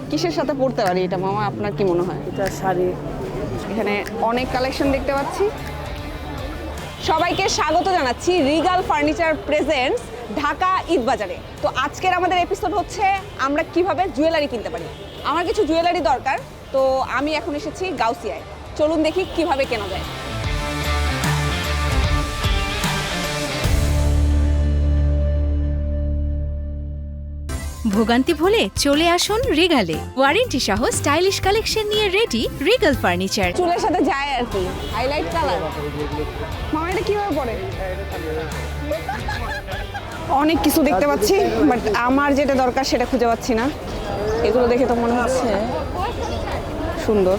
কিসের সাথে পরতে পারি এটা মামা, আপনার কি মনে হয়? এটা শাড়ি। এখানে অনেক কালেকশন দেখতে পাচ্ছি। সবাইকে স্বাগত জানাচ্ছি regal furniture presents Dhaka Eid বাজারে। তো আজকের আমাদের এপিসোড হচ্ছে আমরা কিভাবে জুয়েলারি কিনতে পারি। আমার কিছু জুয়েলারি দরকার, তো আমি এখন এসেছি গাউসিয়ায়। চলুন দেখি কিভাবে কেনা যায়। ভোগান্তি ভুলে চলে আসুন রিগালে। ওয়ারেন্টি সহ স্টাইলিশ কালেকশন নিয়ে রেডি রিগাল ফার্নিচার। চুলের সাথে যায় আর কি, হাইলাইট কালার। মামা এটা কিভাবে পরে? অনেক কিছু দেখতে পাচ্ছি, বাট আমার যেটা দরকার সেটা খুঁজে পাচ্ছি না। এগুলো দেখে তো মনে হচ্ছে সুন্দর।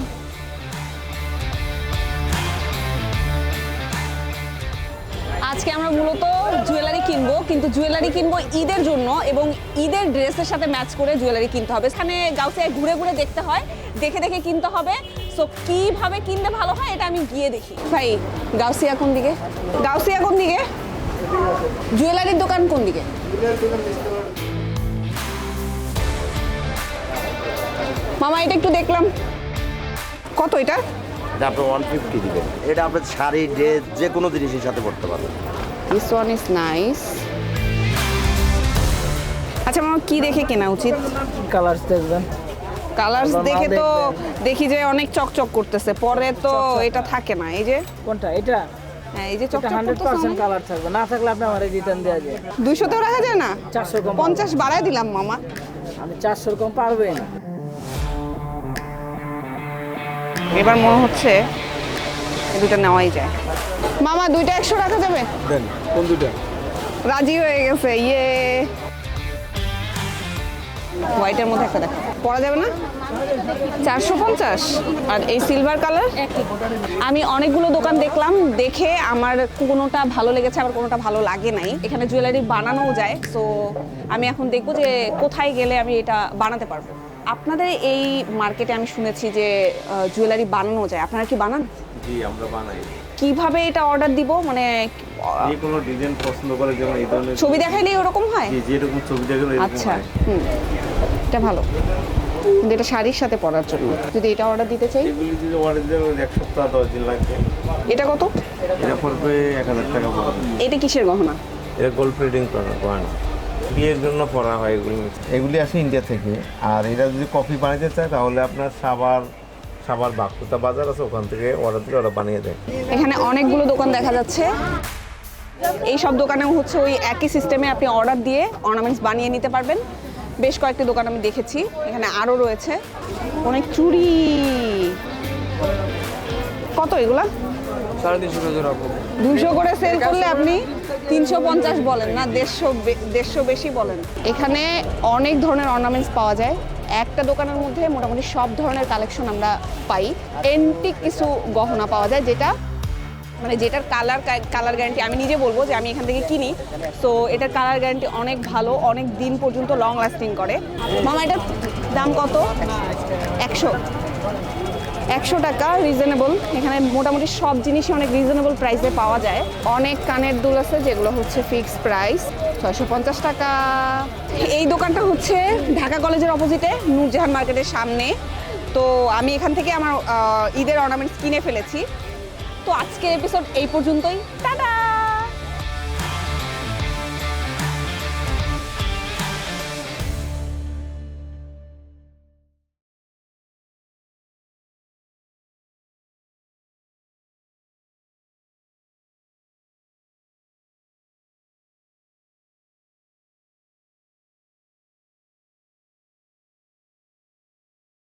আজকে আমরা মূলত জুয়েলারি কিনবো, কিন্তু জুয়েলারি কিনবো ঈদের জন্য এবং ঈদের ড্রেসের সাথে ম্যাচ করে জুয়েলারি কিনতে হবে। এখানে গাউসিয়ায় ঘুরে ঘুরে দেখতে হয়, দেখে দেখে কিনতে হবে। সো কিভাবে কিনতে ভালো হয় এটা আমি গিয়ে দেখি। ভাই গাউসিয়া কোন দিকে? গাউসিয়া কোন দিকে? জুয়েলারির দোকান কোন দিকে? মামা এটা একটু দেখলাম, কত এটা? এটা আপনি 150 দিবেন। এটা আপনার শাড়ি, ড্রেস যে কোনো জিনিসের সাথে পড়তে পারবেন। This one is nice. আচ্ছা মামা কি দেখে কেনা উচিত? কালার্স দেখবেন। কালার্স আবার মাল দেখে তো দেখবেন। দেখি যে অনেক চকচক করতেছে, পরে তো এটা থাকে না। এই যে কোনটা এটা? হ্যাঁ, এই যে এটা চকচক 100% করতেছে। কালার থাকবে, না থাকলে আপনি আমার রিটার্ন দেওয়া যায়। 200 তেও রাখা যায় না? 400 কম 50 বাড়ায় দিলাম মামা। আমি 400 কম পারবেন। এবার মনে হচ্ছে এই দুটো নেওয়াই যায়। মামা দুইটা 100 রাখা যাবে? দেন কোন দুটা? রাজি হয়ে গেছে। ইয়ে, হোয়াইটের মধ্যে একটা দেখা পরা যাবে না? 450। আর এই সিলভার কালার। আমি অনেকগুলো দোকান দেখলাম, দেখে আমার কোনোটা ভালো লেগেছে আবার কোনোটা ভালো লাগে নাই। এখানে জুয়েলারি বানানোও যায়, তো আমি এখন দেখবো যে কোথায় গেলে আমি এটা বানাতে পারবো। আপনাদের এই মার্কেটে আমি শুনেছি যে জুয়েলারি বানানো যায়, আপনারা কি বানান? জি আমরা বানাই। কিভাবে এটা অর্ডার দিব? মানে যে কোনো ডিজাইন পছন্দ করে, যেমন এই ধরনের ছবি দেখাইলেই ওরকম হয়? জি যেরকম ছবি দেখেন এরকম আচ্ছা, হয়। এটা ভালো, কিন্তু এটা শাড়ির সাথে পরার জন্য। যদি এটা অর্ডার দিতে চাই, এগুলি যদি অর্ডার দেবেন 1 সপ্তাহ 10 দিন লাগবে। এটা কত? এটা পড়বে 1000 টাকা পড়বে। এটা কিসের গহনা? এটা গোল্ড প্লেটিং করা গয়না, বিয়ের জন্য পরা হয় এগুলি। এগুলি আসে ইন্ডিয়া থেকে। আর এটা যদি কফি বানাতে চায় তাহলে আপনার সাভার বাকুতা বাজার আছে, ওখান থেকে অর্ডার দিলে ওরা বানিয়ে দেয়। এখানে অনেকগুলো দোকান দেখা যাচ্ছে। এই সব দোকানেও হচ্ছে ওই একই সিস্টেমে আপনি অর্ডার দিয়ে অর্নামেন্টস বানিয়ে নিতে পারবেন। বেশ কয়েকটি দোকান আমি দেখেছি, এখানে আরও রয়েছে অনেক চুড়ি। কত এগুলা? 350 টাকা রাখবো। 200 করে সেল করলে আপনি 350 বলেন না, 150 বেশি বলেন। এখানে অনেক ধরনের অর্নামেন্টস পাওয়া যায়। একটা দোকানের মধ্যে মোটামুটি সব ধরনের কালেকশন আমরা পাই। এন্টিক কিছু গহনা পাওয়া যায়, যেটার কালার গ্যারান্টি আমি নিজে বলবো যে আমি এখান থেকে কিনি। সো এটার কালার গ্যারান্টি অনেক ভালো, অনেক দিন পর্যন্ত লং লাস্টিং করে। মামা এটার দাম কত? 100 টাকা, রিজনেবল। এখানে মোটামুটি সব জিনিসই অনেক রিজনেবল প্রাইসে পাওয়া যায়। অনেক কানের দুল আছে যেগুলো হচ্ছে ফিক্সড প্রাইস 650 টাকা। এই দোকানটা হচ্ছে ঢাকা কলেজের অপোজিটে নূরজাহান মার্কেটের সামনে। তো আমি এখান থেকে আমার ঈদের অর্নামেন্টস কিনে ফেলেছি। তো আজকের এপিসোড এই পর্যন্তই। টাটা।